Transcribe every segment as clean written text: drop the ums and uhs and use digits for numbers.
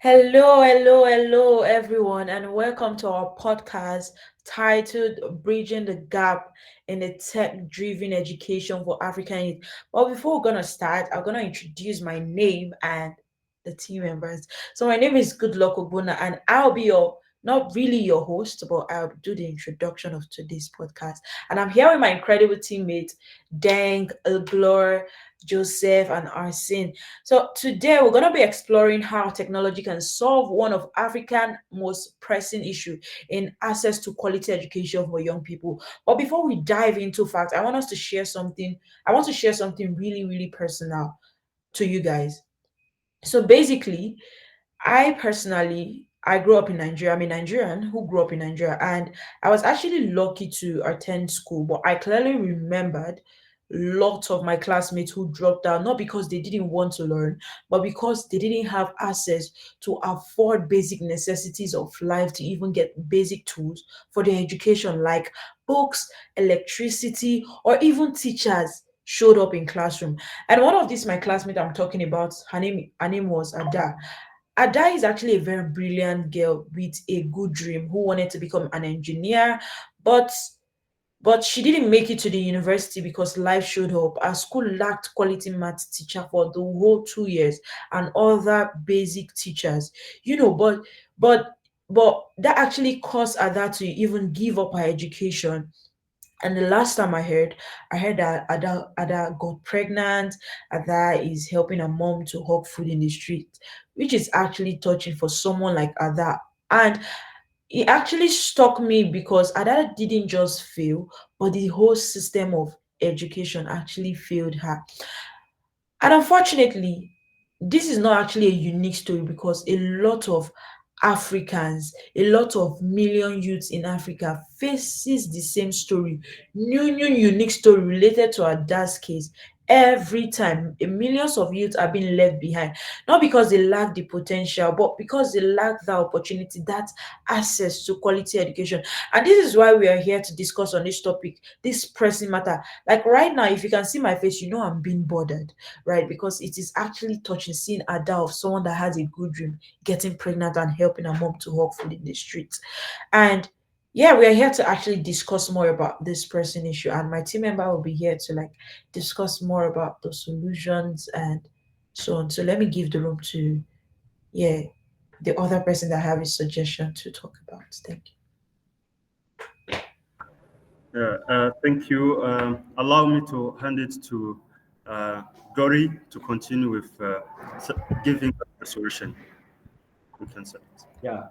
Hello, everyone, and welcome to our podcast titled Bridging the Gap in the Tech Driven Education for African Youth. But before we're going to start, I'm going to introduce my name and the team members. So, my name is Goodluck Ogbonna, and I'll be not really your host, but I'll do the introduction of today's podcast. And I'm here with my incredible teammates, Deng, Gloire, Joseph, and Arsene. So today we're going to be exploring how technology can solve one of African most pressing issue in access to quality education for young people. But before we dive into facts, I want us to share something. I want to share something really personal to you guys. So basically, I grew up in Nigeria. I'm a Nigerian who grew up in Nigeria, and I was actually lucky to attend school. But I clearly remembered lots of my classmates who dropped out, not because they didn't want to learn, but because they didn't have access to afford basic necessities of life to even get basic tools for their education, like books, electricity, or even teachers showed up in classroom. And one of these my classmate I'm talking about, her name was Ada. Ada is actually a very brilliant girl with a good dream who wanted to become an engineer, but she didn't make it to the university because life showed up. Our school lacked quality math teacher for the whole 2 years and other basic teachers. You know, but but that actually caused Ada to even give up her education. And the last time I heard that Ada got pregnant. Ada is helping her mom to hawk food in the street, which is actually touching for someone like Ada. And it actually struck me because Ada didn't just fail, but the whole system of education actually failed her. And unfortunately, this is not actually a unique story because a lot of Africans, a lot of million youths in Africa faces the same story, new unique story related to our dad's case. Every time, millions of youths are being left behind, not because they lack the potential, but because they lack the opportunity, that access to quality education. And this is why we are here to discuss on this topic, this pressing matter. Like right now, if you can see my face, you know I'm being bothered, right? Because it is actually touching seeing Ada of someone that has a good dream getting pregnant and helping her mom to walk food in the streets. And yeah, we are here to actually discuss more about this pressing issue, and my team member will be here to like discuss more about the solutions and so on. So let me give the room to yeah the other person that have a suggestion to talk about. Thank you. Thank you. Allow me to hand it to uh, Gori to continue with giving a solution. You can say it. Yeah,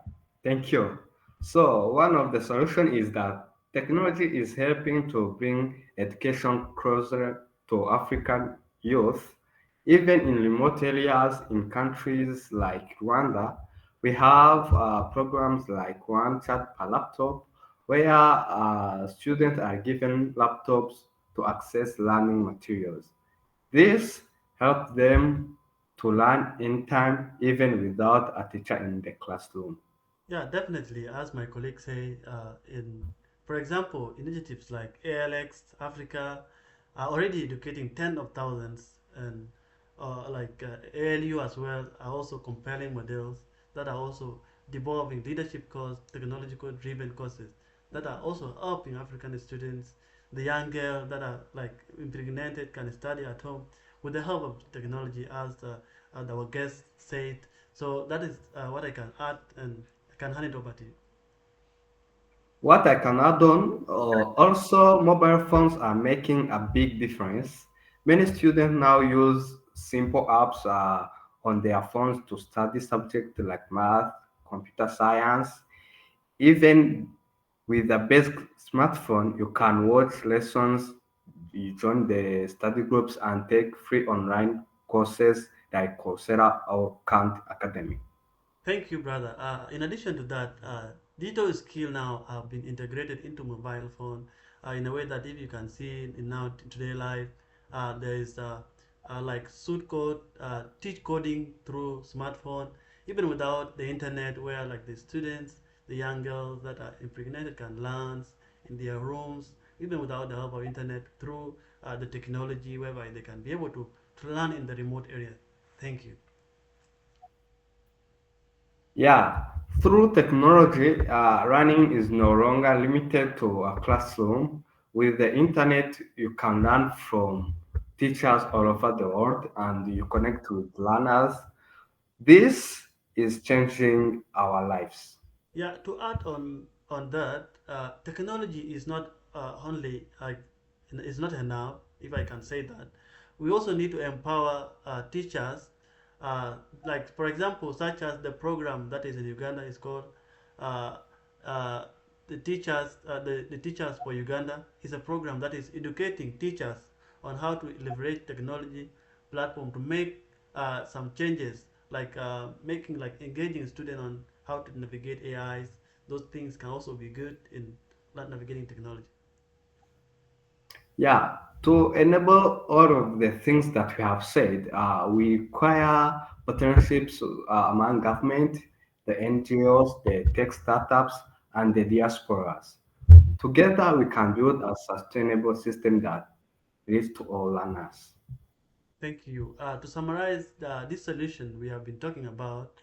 thank you. So one of the solution is that technology is helping to bring education closer to African youth, even in remote areas in countries like Rwanda. We have programs like One Chat per laptop, where students are given laptops to access learning materials. This helps them to learn in time even without a teacher in the classroom. Yeah, definitely. As my colleagues say, for example, initiatives like ALX Africa are already educating tens of thousands, and ALU as well are also compelling models that are also developing leadership course, technological driven courses that are also helping African students. The young girl that are like impregnated can study at home with the help of technology, as our guest said. So that is what I can add, and I can hand it over to you. What I can add on, also mobile phones are making a big difference. Many students now use simple apps on their phones to study subjects like math, computer science. Even with a basic smartphone, you can watch lessons, you join the study groups, and take free online courses like Coursera or Khan Academy. Thank you, brother. In addition to that, digital skill now have been integrated into mobile phone in a way that if you can see in now today life, there is like suit code, teach coding through smartphone, even without the internet, where like the students, the young girls that are impregnated can learn in their rooms, even without the help of internet, through the technology, whereby they can be able to learn in the remote area. Thank you. Yeah, through technology, learning is no longer limited to a classroom. With the internet, you can learn from teachers all over the world and you connect with learners. This is changing our lives. Yeah, to add on that, technology is not only like is not enough. If I can say that, we also need to empower teachers. Like for example, such as the program that is in Uganda is called uh, uh, the teachers for Uganda is a program that is educating teachers on how to leverage technology platform to make some changes, like making like engaging students on how to navigate AIs. Those things can also be good in navigating technology. Yeah, to enable all of the things that we have said, we require partnerships among government, the NGOs, the tech startups, and the diasporas. Together, we can build a sustainable system that leads to all learners. Thank you. To summarize this solution we have been talking about,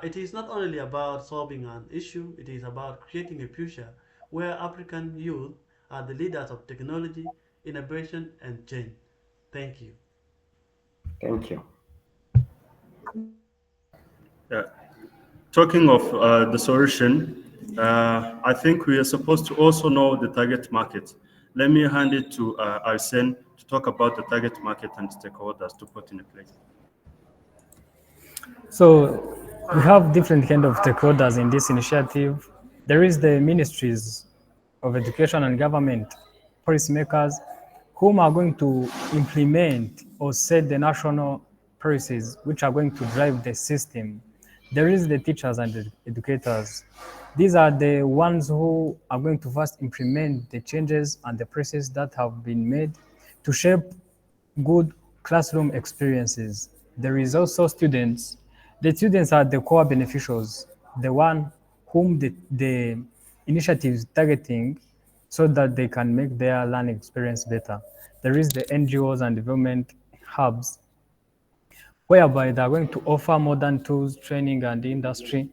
it is not only about solving an issue, it is about creating a future where African youth are the leaders of technology, innovation, and change. Thank you. Thank you. Yeah. Talking of the solution, I think we are supposed to also know the target market. Let me hand it to Arsene to talk about the target market and stakeholders to put in place. So we have different kind of stakeholders in this initiative. There is the ministries of education and government, policymakers, whom are going to implement or set the national policies which are going to drive the system. There is the teachers and the educators. These are the ones who are going to first implement the changes and the policies that have been made to shape good classroom experiences. There is also students. The students are the core beneficiaries, the one whom the initiative is targeting so that they can make their learning experience better. There is the NGOs and development hubs whereby they are going to offer modern tools, training, and industry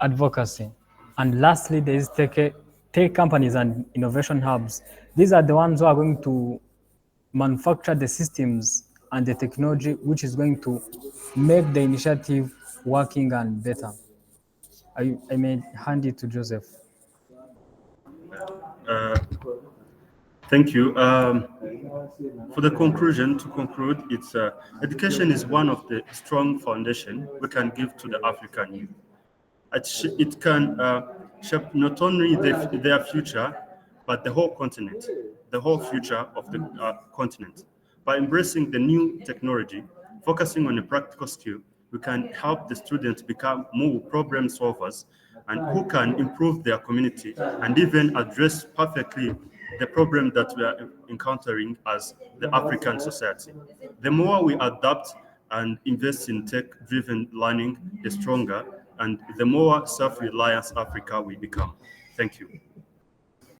advocacy. And lastly, there is tech companies and innovation hubs. These are the ones who are going to manufacture the systems and the technology which is going to make the initiative working and better. I may hand it to Joseph. Uh, Thank you. For the conclusion, to conclude, it's education is one of the strong foundation we can give to the African youth. It can shape not only their future, but the whole future of the continent. By embracing the new technology, focusing on a practical skill, we can help the students become more problem solvers and who can improve their community and even address perfectly the problem that we are encountering as the African society. The more we adapt and invest in tech-driven learning, the stronger and the more self-reliant Africa we become. Thank you.